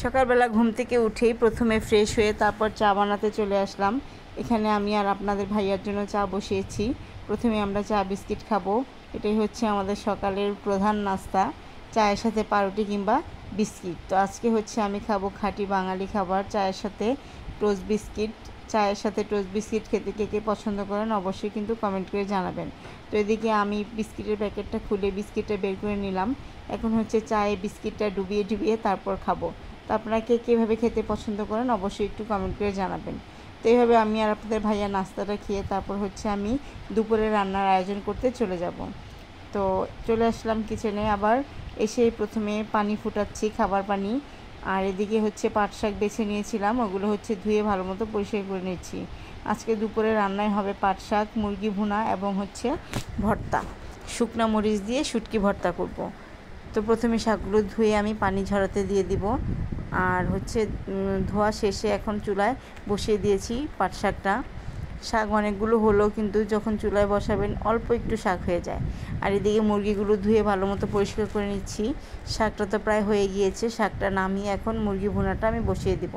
সকালবেলা ঘুম থেকে উঠেই প্রথমে ফ্রেশ হয়ে তারপর চা বানাতে চলে আসলাম। এখানে আমি আর আপনাদের ভাইয়ার জন্য চা বসিয়েছি। প্রথমে আমরা চা বিস্কিট খাবো। এটাই হচ্ছে আমাদের সকালের প্রধান নাস্তা, চায়ের সাথে পাউরুটি কিংবা বিস্কিট। তো আজকে হচ্ছে আমি খাবো খাঁটি বাঙালি খাবার, চায়ের সাথে টোস্ট বিস্কিট। চায়ের সাথে টোস্ট বিস্কিট খেতে কে কে পছন্দ করেন অবশ্যই কিন্তু কমেন্ট করে জানাবেন। তো এদিকে আমি বিস্কিটের প্যাকেটটা খুলে বিস্কিটটা বের করে নিলাম। এখন হচ্ছে চায়ে বিস্কিটটা ডুবিয়ে তারপর খাবো। তো আপনারা কে কীভাবে খেতে পছন্দ করেন অবশ্যই একটু কমেন্ট করে জানাবেন। তো এইভাবে আমি আর আপনাদের ভাইয়া নাস্তাটা খেয়ে তারপর হচ্ছে আমি দুপুরে রান্নার আয়োজন করতে চলে যাব। তো চলে আসলাম কিচেনে। আবার এসে প্রথমে পানি ফুটাচ্ছি, খাবার পানি। আর এদিকে হচ্ছে পাট শাক বেছে নিয়েছিলাম, ওগুলো হচ্ছে ধুয়ে ভালো মতো পরিষ্কার করে নিচ্ছি। আজকে দুপুরে রান্নায় হবে পাট শাক, মুরগি ভুনা এবং হচ্ছে ভর্তা, শুকনা মরিচ দিয়ে শুটকি ভর্তা করব। তো প্রথমে শাকগুলো ধুয়ে আমি পানি ঝরাতে দিয়ে দিব। আর হচ্ছে ধোয়া শেষে এখন চুলায় বসিয়ে দিয়েছি পাট শাকটা। শাক অনেকগুলো হলো, কিন্তু যখন চুলায় বসাবেন অল্প একটু শাক হয়ে যায়। আর এদিকে মুরগিগুলো ধুয়ে ভালো মতো পরিষ্কার করে নিচ্ছি। শাকটা তো প্রায় হয়ে গিয়েছে, শাকটা নামিয়ে এখন মুরগি ভুনাটা আমি বসিয়ে দিব।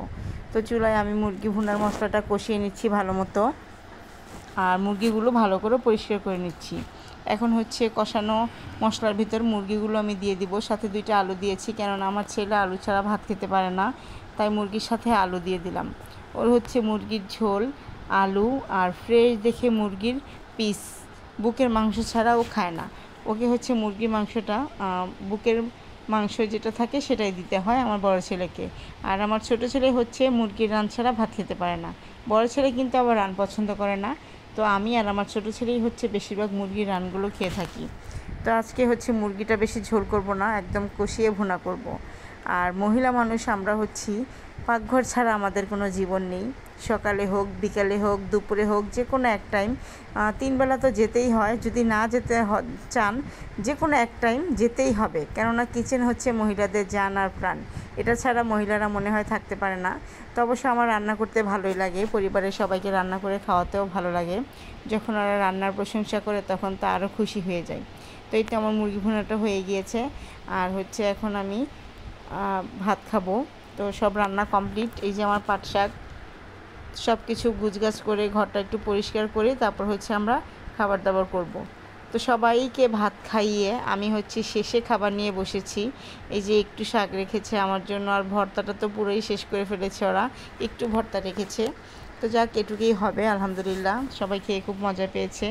তো চুলায় আমি মুরগি ভুনার মশলাটা কষিয়ে নিচ্ছি ভালো মতো, আর মুরগিগুলো ভালো করে পরিষ্কার করে নিচ্ছি। এখন হচ্ছে কষানো মশলার ভিতর মুরগিগুলো আমি দিয়ে দিব। সাথে 2টা আলু দিয়েছি, কেননা আমার ছেলে আলু ছাড়া ভাত খেতে পারে না, তাই মুরগির সাথে আলু দিয়ে দিলাম। ওর হচ্ছে মুরগির ঝোল, আলু আর ফ্রেশ দেখে মুরগির পিস, বুকের মাংস ছাড়া ও খায় না। ওকে হচ্ছে মুরগির মাংসটা, বুকের মাংস যেটা থাকে সেটাই দিতে হয় আমার বড় ছেলেকে। আর আমার ছোট ছেলে হচ্ছে মুরগির রান ছাড়া ভাত খেতে পারে না। বড় ছেলে কিন্তু আবার রান পছন্দ করে না। তো আমি আর আমার ছোট ছেলেই হচ্ছে বেশিরভাগ মুরগির রানগুলো খেয়ে থাকি। তো আজকে হচ্ছে মুরগিটা বেশি ঝোল করব না, একদম কষিয়ে ভুনা করব। আর মহিলা মানুষ আমরা হচ্ছি, পাকঘর ছাড়া আমাদের কোনো জীবন নেই। সকালে হোক, বিকালে হোক, দুপুরে হোক, যে কোনো এক টাইম, 3 বেলা তো যেতেই হয়। যদি না যেতে চান, যে কোনো এক টাইম যেতেই হবে, কেননা কিচেন হচ্ছে মহিলাদের জান আর প্রাণ। এটা ছাড়া মহিলারা মনে হয় থাকতে পারে না। তো অবশ্য আমার রান্না করতে ভালোই লাগে, পরিবারের সবাইকে রান্না করে খাওয়াতেও ভালো লাগে। যখন ওরা রান্নার প্রশংসা করে তখন তো আরও খুশি হয়ে যায়। তো এই তো আমার মুরগি ভুনাটা হয়ে গিয়েছে। আর হচ্ছে এখন আমি ভাত খাবো। তো সব রান্না কমপ্লিট। এই যে আমার পাট শাক, সব কিছু গুছগাছ করে ঘরটা একটু পরিষ্কার করে তারপর হচ্ছে আমরা খাবার দাবার করব। তো সবাইকে ভাত খাইয়ে আমি হচ্ছে শেষে খাবার নিয়ে বসেছি। এই যে একটু শাক রেখেছে আমার জন্য, আর ভর্তাটা তো পুরোই শেষ করে ফেলেছে ওরা, একটু ভর্তা রেখেছে। তো যাক, এটুকুই হবে আলহামদুলিল্লাহ। সবাই খেয়ে খুব মজা পেয়েছে।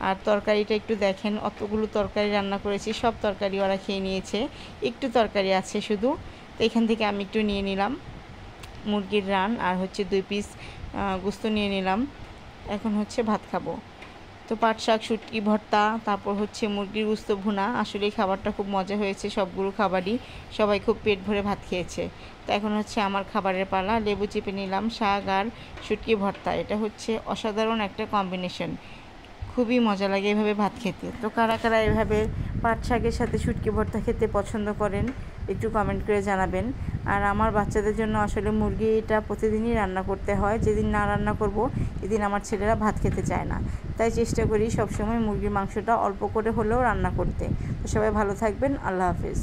আর তরকারিটা একটু দেখেন, অতগুলো তরকারি রান্না করেছি, সব তরকারি ওরা খেয়ে নিয়েছে, একটু তরকারি আছে শুধু। তো এখান থেকে আমি একটু নিয়ে নিলাম মুরগির রান, আর হচ্ছে 2 পিস গোস্ত নিয়ে নিলাম। এখন হচ্ছে ভাত খাবো। তো পাট শাক, শুটকি ভর্তা, তারপর হচ্ছে মুরগির গোস্ত ভুনা, আসলে খাবারটা খুব মজা হয়েছে। সবগুলো খাবারই সবাই খুব পেট ভরে ভাত খেয়েছে। তো এখন হচ্ছে আমার খাবারের পালা। লেবু চিপে নিলাম, শাক আর শুটকি ভর্তা। এটা হচ্ছে অসাধারণ একটা কম্বিনেশন, খুবই মজা লাগে এভাবে ভাত খেতে। তো কারা কারা এভাবে পাট শাকের সাথে শুটকি ভর্তা খেতে পছন্দ করেন একটু কমেন্ট করে জানাবেন। আর আমার বাচ্চাদের জন্য আসলে মুরগিটা প্রতিদিনই রান্না করতে হয়, যেদিন না রান্না করব এদিন আমার ছেলেরা ভাত খেতে চায় না। তাই চেষ্টা করি সবসময় মুরগির মাংসটা অল্প করে হলেও রান্না করতে। তো সবাই ভালো থাকবেন, আল্লাহ হাফেজ।